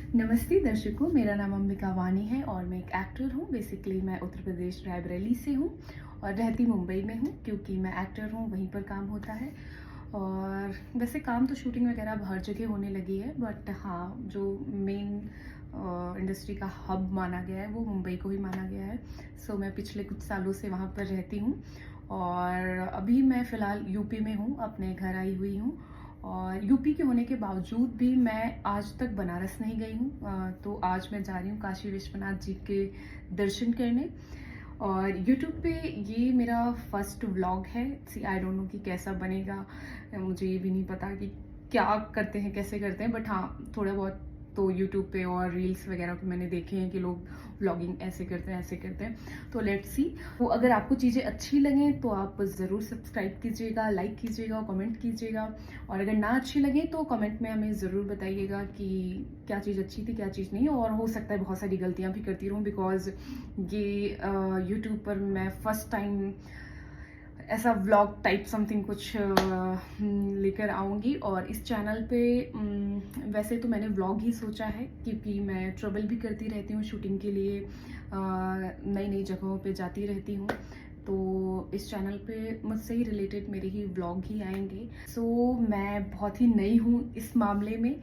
नमस्ते दर्शकों, मेरा नाम अंबिका वानी है और मैं एक एक्टर हूँ। बेसिकली मैं उत्तर प्रदेश रायबरेली से हूँ और रहती मुंबई में हूँ क्योंकि मैं एक्टर हूँ, वहीं पर काम होता है। और वैसे काम तो शूटिंग वगैरह अब हर जगह होने लगी है, बट हाँ, जो मेन इंडस्ट्री का हब माना गया है वो मुंबई को ही माना गया है। सो मैं पिछले कुछ सालों से वहाँ पर रहती हूँ और अभी मैं फ़िलहाल यूपी में हूँ, अपने घर आई हुई हूँ। और यूपी के होने के बावजूद भी मैं आज तक बनारस नहीं गई हूँ। तो आज मैं जा रही हूँ काशी विश्वनाथ जी के दर्शन करने। और यूट्यूब पे ये मेरा फर्स्ट व्लॉग है। सी आई डोंट नो कि कैसा बनेगा, मुझे ये भी नहीं पता कि क्या करते हैं, कैसे करते हैं, बट हाँ, थोड़ा बहुत तो यूट्यूब पे और रील्स वगैरह पे मैंने देखे हैं कि लोग व्लॉगिंग ऐसे करते हैं, ऐसे करते हैं। तो लेट्स सी। तो अगर आपको चीज़ें अच्छी लगें तो आप ज़रूर सब्सक्राइब कीजिएगा, लाइक कीजिएगा, कमेंट कीजिएगा। और अगर ना अच्छी लगे तो कमेंट में हमें ज़रूर बताइएगा कि क्या चीज़ अच्छी थी, क्या चीज़ नहीं। और हो सकता है बहुत सारी गलतियाँ भी करती रहूँ, बिकॉज ये यूट्यूब पर मैं फ़र्स्ट टाइम ऐसा व्लॉग टाइप समथिंग कुछ लेकर आऊँगी। और इस चैनल पे वैसे तो मैंने व्लॉग ही सोचा है क्योंकि मैं ट्रैवल भी करती रहती हूँ शूटिंग के लिए, नई नई जगहों पे जाती रहती हूँ। तो इस चैनल पे मुझसे ही रिलेटेड मेरे ही व्लॉग ही आएंगे। सो मैं बहुत ही नई हूँ इस मामले में,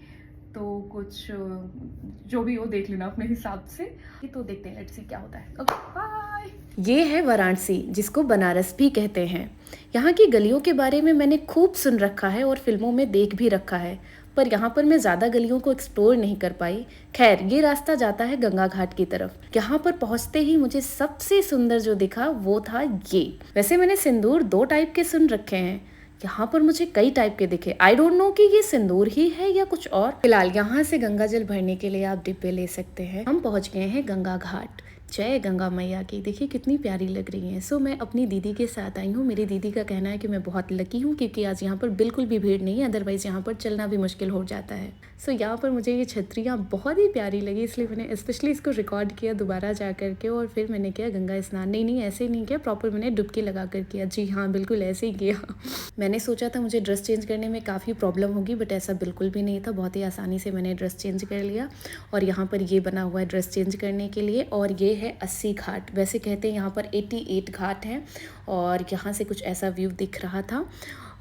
तो कुछ जो भी हो देख लेना अपने हिसाब से। तो देखते हैं, लेट्स सी क्या होता है। Okay, bye. ये है वाराणसी, जिसको बनारस भी कहते हैं। यहाँ की गलियों के बारे में मैंने खूब सुन रखा है और फिल्मों में देख भी रखा है, पर यहाँ पर मैं ज़्यादा गलियों को एक्सप्लोर नहीं कर पाई। खैर, ये रास्ता जाता है गंगा घाट की तरफ। यहाँ पर पहुँचते ही मुझे सबसे सुंदर जो दिखा वो था ये। वैसे मैंने सिंदूर 2 टाइप के सुन रखे हैं, यहाँ पर मुझे कई टाइप के दिखे। आई डोंट नो कि ये सिंदूर ही है या कुछ और। फिलहाल यहाँ से गंगा जल भरने के लिए आप डिब्बे ले सकते हैं। हम पहुँच गए हैं गंगा घाट। जय गंगा मैया की, देखिए कितनी प्यारी लग रही हैं। सो मैं अपनी दीदी के साथ आई हूँ। मेरी दीदी का कहना है कि मैं बहुत लकी हूँ क्योंकि आज यहाँ पर बिल्कुल भी भीड़ नहीं है, अदरवाइज़ यहाँ पर चलना भी मुश्किल हो जाता है। सो यहाँ पर मुझे ये छतरियाँ बहुत ही प्यारी लगी, इसलिए मैंने स्पेशली इसको रिकॉर्ड किया दोबारा जा करके। और फिर मैंने किया गंगा स्नान। नहीं, ऐसे नहीं किया, प्रॉपर मैंने डुबकी लगा कर किया। जी हाँ, बिल्कुल ऐसे ही किया। मैंने सोचा था मुझे ड्रेस चेंज करने में काफ़ी प्रॉब्लम होगी, बट ऐसा बिल्कुल भी नहीं था। बहुत ही आसानी से मैंने ड्रेस चेंज कर लिया। और यहाँ पर ये बना हुआ है ड्रेस चेंज करने के लिए। और ये है 80 घाट। वैसे कहते हैं यहाँ पर 88 घाट हैं और यहाँ से कुछ ऐसा व्यू दिख रहा था।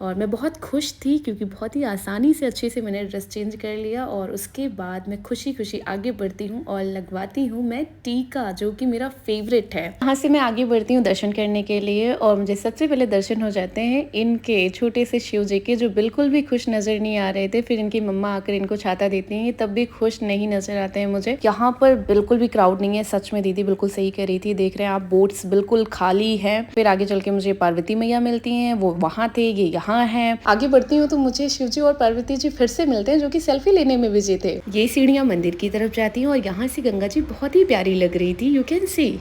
और मैं बहुत खुश थी क्योंकि बहुत ही आसानी से अच्छे से मैंने ड्रेस चेंज कर लिया। और उसके बाद मैं खुशी खुशी आगे बढ़ती हूँ और लगवाती हूँ मैं टीका, जो कि मेरा फेवरेट है। यहाँ से मैं आगे बढ़ती हूँ दर्शन करने के लिए और मुझे सबसे पहले दर्शन हो जाते हैं इनके छोटे से शिव जी के, जो बिल्कुल भी खुश नज़र नहीं आ रहे थे। फिर इनकी मम्मा आकर इनको छाता देती हैं, तब भी खुश नहीं नज़र आते हैं मुझे। यहाँ पर बिल्कुल भी क्राउड नहीं है, सच में दीदी बिल्कुल सही कह रही थी। देख रहे हैं आप, बोट्स बिल्कुल खाली है। फिर आगे चल के मुझे पार्वती मैया मिलती हैं, वो वहाँ थे, ये यहाँ हैं। आगे बढ़ती हूँ तो मुझे शिव जी और पार्वती जी फिर से मिलते हैं, जो कि सेल्फी लेने में बिजी थे। ये सीढ़ियाँ मंदिर की तरफ जाती हैं और यहाँ से गंगा जी बहुत ही प्यारी लग रही थी, यू कैन सी।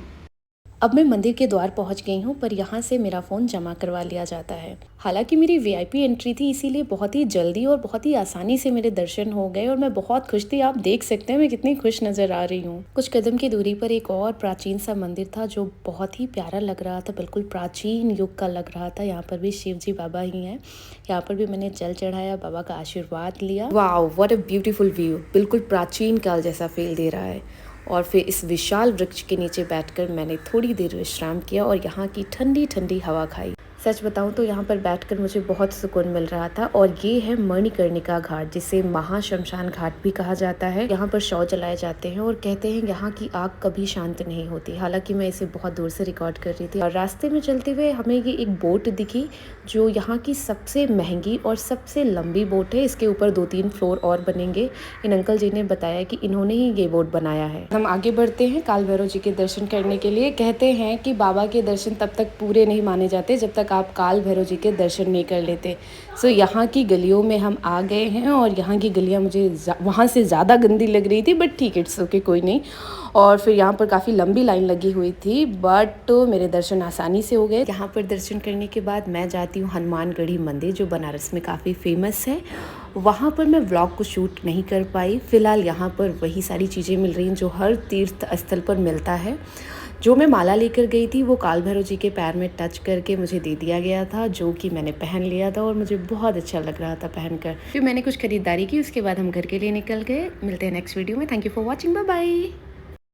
अब मैं मंदिर के द्वार पहुंच गई हूं, पर यहाँ से मेरा फ़ोन जमा करवा लिया जाता है। हालांकि मेरी वीआईपी एंट्री थी, इसीलिए बहुत ही जल्दी और बहुत ही आसानी से मेरे दर्शन हो गए और मैं बहुत खुश थी। आप देख सकते हैं मैं कितनी खुश नज़र आ रही हूँ। कुछ कदम की दूरी पर एक और प्राचीन सा मंदिर था जो बहुत ही प्यारा लग रहा था, बिल्कुल प्राचीन युग का लग रहा था। यहाँ पर भी शिव जी बाबा ही हैं। यहाँ पर भी मैंने जल चढ़ाया, बाबा का आशीर्वाद लिया। Wow, what a beautiful view, बिल्कुल प्राचीन काल जैसा फील दे रहा है। और फिर इस विशाल वृक्ष के नीचे बैठकर मैंने थोड़ी देर विश्राम किया और यहाँ की ठंडी ठंडी हवा खाई। सच बताऊं तो यहाँ पर बैठकर मुझे बहुत सुकून मिल रहा था। और ये है मणिकर्णिका घाट, जिसे महाशमशान घाट भी कहा जाता है। यहाँ पर शव जलाए जाते हैं और कहते हैं यहाँ की आग कभी शांत नहीं होती। हालांकि मैं इसे बहुत दूर से रिकॉर्ड कर रही थी। और रास्ते में चलते हुए हमें ये एक बोट दिखी, जो यहाँ की सबसे महंगी और सबसे लंबी बोट है। इसके ऊपर 2-3 फ्लोर और बनेंगे। इन अंकल जी ने बताया कि इन्होंने ही ये बोट बनाया है। हम आगे बढ़ते हैं काल भैरव जी के दर्शन करने के लिए। कहते हैं कि बाबा के दर्शन तब तक पूरे नहीं माने जाते जब तक आप काल भैरव जी के दर्शन नहीं कर लेते। सो यहाँ की गलियों में हम आ गए हैं और यहाँ की गलियाँ मुझे वहाँ से ज़्यादा गंदी लग रही थी, बट ठीक, इट्स ओके, कोई नहीं। और फिर यहाँ पर काफ़ी लंबी लाइन लगी हुई थी, बट मेरे दर्शन आसानी से हो गए। यहाँ पर दर्शन करने के बाद मैं जाती हूँ हनुमानगढ़ी मंदिर, जो बनारस में काफ़ी फेमस है। वहाँ पर मैं व्लॉग को शूट नहीं कर पाई। फ़िलहाल यहाँ पर वही सारी चीज़ें मिल रही हैं जो हर तीर्थ स्थल पर मिलता है, जो मैं माला लेकर गई थी वो काल भैरव जी के पैर में टच करके मुझे दे दिया गया था, जो कि मैंने पहन लिया था और मुझे बहुत अच्छा लग रहा था पहनकर। फिर मैंने कुछ खरीदारी की, उसके बाद हम घर के लिए निकल गए। मिलते हैं नेक्स्ट वीडियो में। Thank you for watching, bye bye.